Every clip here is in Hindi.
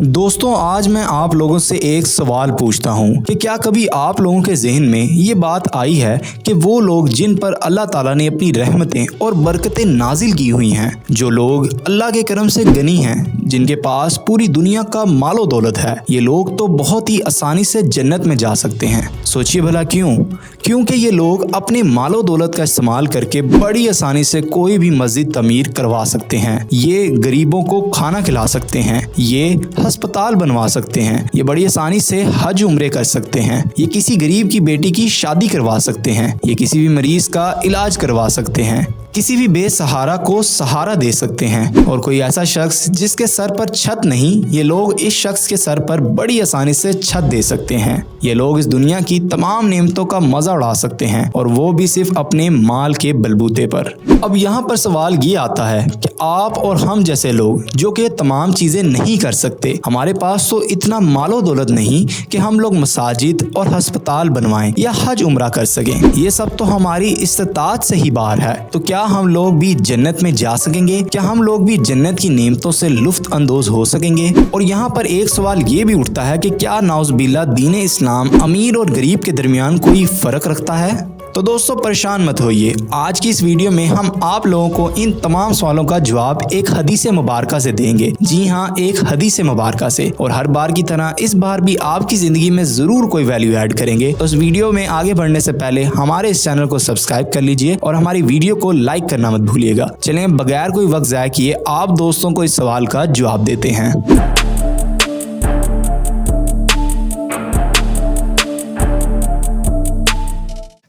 दोस्तों, आज मैं आप लोगों से एक सवाल पूछता हूँ कि क्या कभी आप लोगों के जहन में ये बात आई है कि वो लोग जिन पर अल्लाह ताला ने अपनी रहमतें और बरकतें नाजिल की हुई हैं, जो लोग अल्लाह के करम से गनी हैं, जिनके पास पूरी दुनिया का मालो दौलत है, ये लोग तो बहुत ही आसानी से जन्नत में जा सकते हैं। सोचिए भला क्यों? क्योंकि ये लोग अपने मालो दौलत का इस्तेमाल करके बड़ी आसानी से कोई भी मस्जिद तमीर करवा सकते हैं, ये गरीबों को खाना खिला सकते हैं, ये अस्पताल बनवा सकते हैं, ये बड़ी आसानी से हज उम्रे कर सकते हैं, ये किसी गरीब की बेटी की शादी करवा सकते हैं, ये किसी भी मरीज का इलाज करवा सकते हैं, किसी भी बेसहारा को सहारा दे सकते हैं। और कोई ऐसा शख्स जिसके सर पर छत नहीं, ये लोग इस शख्स के सर पर बड़ी आसानी से छत दे सकते हैं। ये लोग इस दुनिया की तमाम नेमतों का मजा उड़ा सकते हैं, और वो भी सिर्फ अपने माल के बलबूते पर। अब यहाँ पर सवाल ये आता है कि आप और हम जैसे लोग जो कि तमाम चीजें नहीं कर सकते, हमारे पास तो इतना मालो दौलत नहीं कि हम लोग मसाजिद और अस्पताल बनवाएं या हज उम्रा कर सकें, ये सब तो हमारी इस्तिताअत से ही बाहर है। तो क्या हम लोग भी जन्नत में जा सकेंगे? क्या हम लोग भी जन्नत की नेमतों से लुफ्त अंदोज हो सकेंगे? और यहाँ पर एक सवाल ये भी उठता है कि क्या नाउज़ुबिल्लाह दीन इस्लाम अमीर और गरीब के दरमियान कोई फर्क रखता है? तो दोस्तों, परेशान मत होइए। आज की इस वीडियो में हम आप लोगों को इन तमाम सवालों का जवाब एक हदीस मुबारका से देंगे। जी हाँ, एक हदीस मुबारका से। और हर बार की तरह इस बार भी आपकी जिंदगी में जरूर कोई वैल्यू ऐड करेंगे। तो इस वीडियो में आगे बढ़ने से पहले हमारे इस चैनल को सब्सक्राइब कर लीजिए और हमारी वीडियो को लाइक करना मत भूलिएगा। चलें, बगैर कोई वक्त ज़ाया किए आप दोस्तों को इस सवाल का जवाब देते हैं।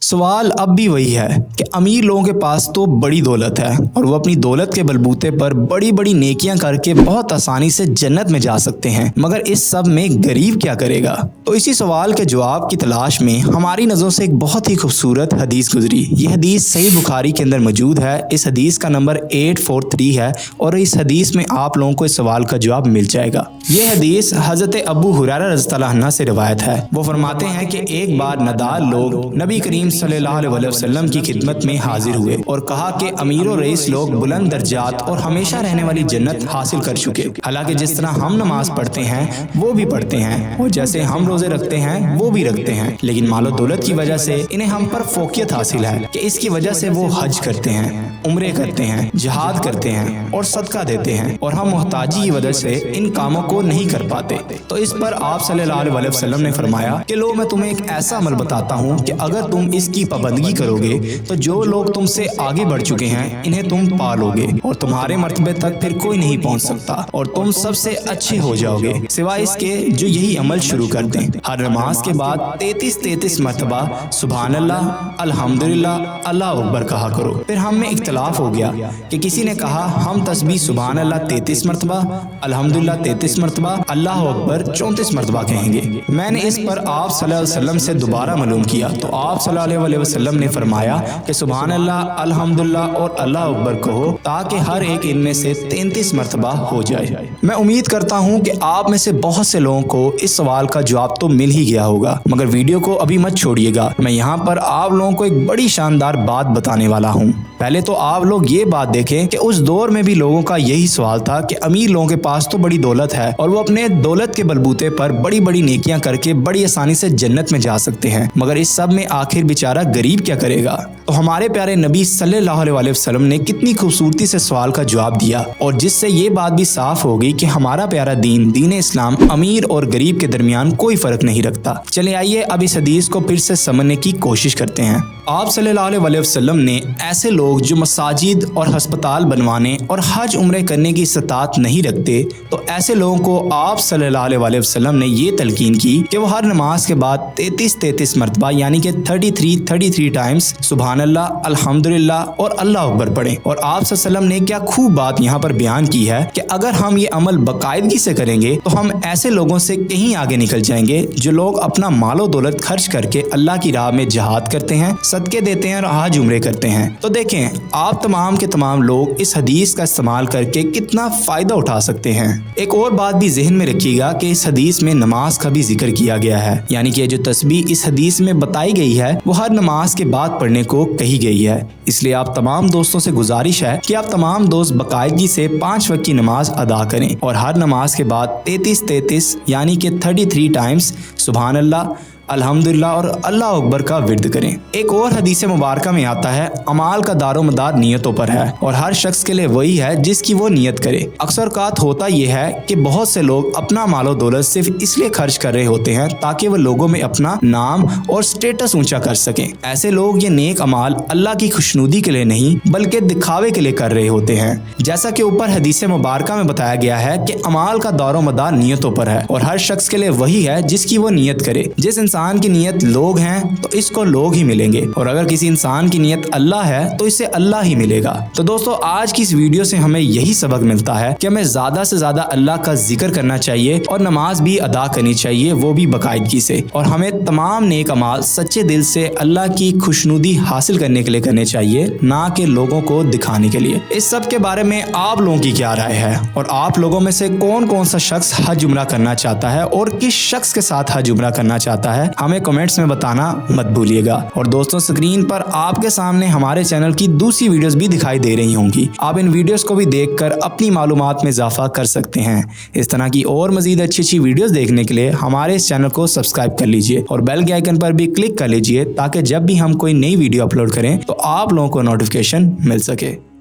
सवाल अब भी वही है कि अमीर लोगों के पास तो बड़ी दौलत है और वो अपनी दौलत के बलबूते पर बड़ी बड़ी नेकियां करके बहुत आसानी से जन्नत में जा सकते हैं, मगर इस सब में गरीब क्या करेगा? तो इसी सवाल के जवाब की तलाश में हमारी नज़रों से एक बहुत ही खूबसूरत हदीस गुजरी। ये हदीस सही बुखारी के अंदर मौजूद है। इस हदीस का नंबर 843 है और इस हदीस में आप लोगों को इस सवाल का जवाब मिल जाएगा। ये हदीस हज़रत अबू हुरैरा रज़ियल्लाहु अन्हु से रिवायत है। वो फरमाते हैं कि एक बार नदाल लोग नबी करीम सल्लल्लाहु अलैहि वसल्लम की खिदमत में हाजिर हुए और कहा कि अमीर और रईस लोग बुलंद दर्जात और हमेशा रहने वाली जन्नत हासिल कर चुके। हालांकि जिस तरह हम नमाज पढ़ते हैं वो भी पढ़ते हैं और जैसे हम रोजे रखते हैं वो भी रखते हैं, लेकिन मालो दौलत की वजह से इन्हें हम पर फोकियत हासिल है कि इसकी वजह से वो हज करते हैं, उम्रे करते हैं, जिहाद करते हैं और सदका देते हैं, और हम मोहताजी की वजह से इन कामों को नहीं कर पाते। तो इस पर आप सल्लल्लाहु अलैहि वसल्लम ने फरमाया कि लो, मैं तुम्हें एक ऐसा अमल बताता हूँ कि अगर तुम इसकी पाबंदी करोगे तो जो लोग तुमसे आगे बढ़ चुके हैं इन्हें तुम पालोगे और तुम्हारे मर्तबे तक फिर कोई नहीं पहुंच सकता और तुम सबसे अच्छे हो जाओगे, सिवाय इसके जो यही अमल शुरू कर दें। हर नमाज के बाद 33 मरतबा सुभान अल्लाह, अल्हम्दुलिल्लाह, अल्लाह अकबर कहा करो। फिर हम में इख्तलाफ हो गया कि किसी ने कहा हम तस्बीह सुभान अल्लाह 33 मरतबा, अल्हम्दुलिल्लाह 33 मरतबा, अल्लाह अकबर 34 मरतबा कहेंगे। मैंने इस पर आप सल्लल्लाहु अलैहि वसल्लम से दोबारा मालूम किया तो आप सल्लल्लाहु अलैहि वसल्लम ने फरमाया कि सुभान अल्लाह, अल्हम्दुलिल्लाह और अल्लाह अकबर कहो ताकि हर एक इनमें से 33 मरतबा हो जाए। मैं उम्मीद करता हूं कि आप में से बहुत से लोगों को इस सवाल का जवाब तो मिल ही गया होगा, मगर वीडियो को अभी मत छोड़िएगा। मैं यहाँ पर आप लोगों को एक बड़ी शानदार बात बताने वाला हूँ। पहले तो आप लोग ये बात देखें कि उस दौर में भी लोगों का यही सवाल था कि अमीर लोगों के पास तो बड़ी दौलत है और वो अपने दौलत के बलबूते पर बड़ी बड़ी नेकियां करके बड़ी आसानी से जन्नत में जा सकते हैं, मगर इस सब में आखिर बेचारा गरीब क्या करेगा? तो हमारे प्यारे नबी सल्लल्लाहु अलैहि वसल्लम ने कितनी खूबसूरती से सवाल का जवाब दिया, और जिससे ये बात भी साफ हो गई कि हमारा प्यारा दीन इस्लाम अमीर और गरीब के दरमियान कोई फर्क नहीं रखता। चले आइए अब इस हदीस को फिर से समझने की कोशिश करते हैं। आप सल्लल्लाहु अलैहि वसल्लम ने ऐसे लोग जो मसाजिद और अस्पताल बनवाने और हज उम्रे करने की इस्तात नहीं रखते, तो ऐसे लोगों को आप सल्लल्लाहु अलैहि वसल्लम ने ये तलकीन की कि वो हर नमाज के बाद 33 मरतबा यानी कि 33 टाइम्स सुभान अल्लाह, अल्हम्दुलिल्लाह और अल्लाह अकबर पढ़ें। और आप सल्लल्लाहु अलैहि वसल्लम ने क्या खूब बात यहाँ पर बयान की है कि अगर हम ये अमल बाकायदगी से करेंगे तो हम ऐसे लोगों से कहीं आगे निकल जाएंगे जो लोग अपना मालो दौलत खर्च करके अल्लाह की राह में जिहाद करते हैं, सदके देते हैं और हज उम्रे करते हैं। तो देखें आप तमाम के तमाम लोग इस हदीस का इस्तेमाल करके कितना फ़ायदा उठा सकते हैं। एक और बात भी जहन में रखिएगा कि इस हदीस में नमाज का भी जिक्र किया गया है, यानी कि जो तस्बीह इस हदीस में बताई गई है वो हर नमाज के बाद पढ़ने को कही गई है। इसलिए आप तमाम दोस्तों से गुजारिश है कि आप तमाम दोस्त बाकायदगी से 5 वक्त की नमाज अदा करें और हर नमाज के बाद 33 यानी कि 33 टाइम्स सुभान अल्लाह, अल्हम्दुलिल्लाह और अल्लाह अकबर का विर्द करें। एक और हदीस मुबारक में आता है अमाल का दारो मदार नियतों पर है और हर शख्स के लिए वही है जिसकी वो नियत करे। अक्सर औक़ात होता यह है कि बहुत से लोग अपना मालो दौलत सिर्फ इसलिए खर्च कर रहे होते हैं ताकि वह लोगों में अपना नाम और स्टेटस ऊंचा कर सकें। ऐसे लोग ये नेक अमाल अल्लाह की खुशनुदी के लिए नहीं बल्कि दिखावे के लिए कर रहे होते हैं। जैसा कि ऊपर हदीस मुबारक में बताया गया है कि अमाल का दारो मदार नियतों पर है और हर शख्स के लिए वही है जिसकी वो नियत करे। जिस इंसान की नियत लोग हैं तो इसको लोग ही मिलेंगे और अगर किसी इंसान की नियत अल्लाह है तो इसे अल्लाह ही मिलेगा। तो दोस्तों आज की इस वीडियो से हमें यही सबक मिलता है कि हमें ज्यादा से ज्यादा अल्लाह का जिक्र करना चाहिए और नमाज भी अदा करनी चाहिए, वो भी बाकायदगी से, और हमें तमाम नेक अमाल सच्चे दिल से अल्लाह की खुशनुदी हासिल करने के लिए करने चाहिए, ना कि लोगों को दिखाने के लिए। इस सब के बारे में आप लोगों की क्या राय है और आप लोगों में से कौन कौन सा शख्स हज उम्रा करना चाहता है और किस शख्स के साथ हज उम्रा करना चाहता है, हमें कमेंट्स में बताना मत भूलिएगा। और दोस्तों स्क्रीन पर आपके सामने हमारे चैनल की दूसरी वीडियोस भी दिखाई दे रही होंगी, आप इन वीडियोस को भी देखकर अपनी मालूमात में इजाफा कर सकते हैं। इस तरह की और मजीद अच्छी वीडियोस देखने के लिए हमारे इस चैनल को सब्सक्राइब कर लीजिए और बेल के आइकन पर भी क्लिक कर लीजिए ताकि जब भी हम कोई नई वीडियो अपलोड करें तो आप लोगों को नोटिफिकेशन मिल सके।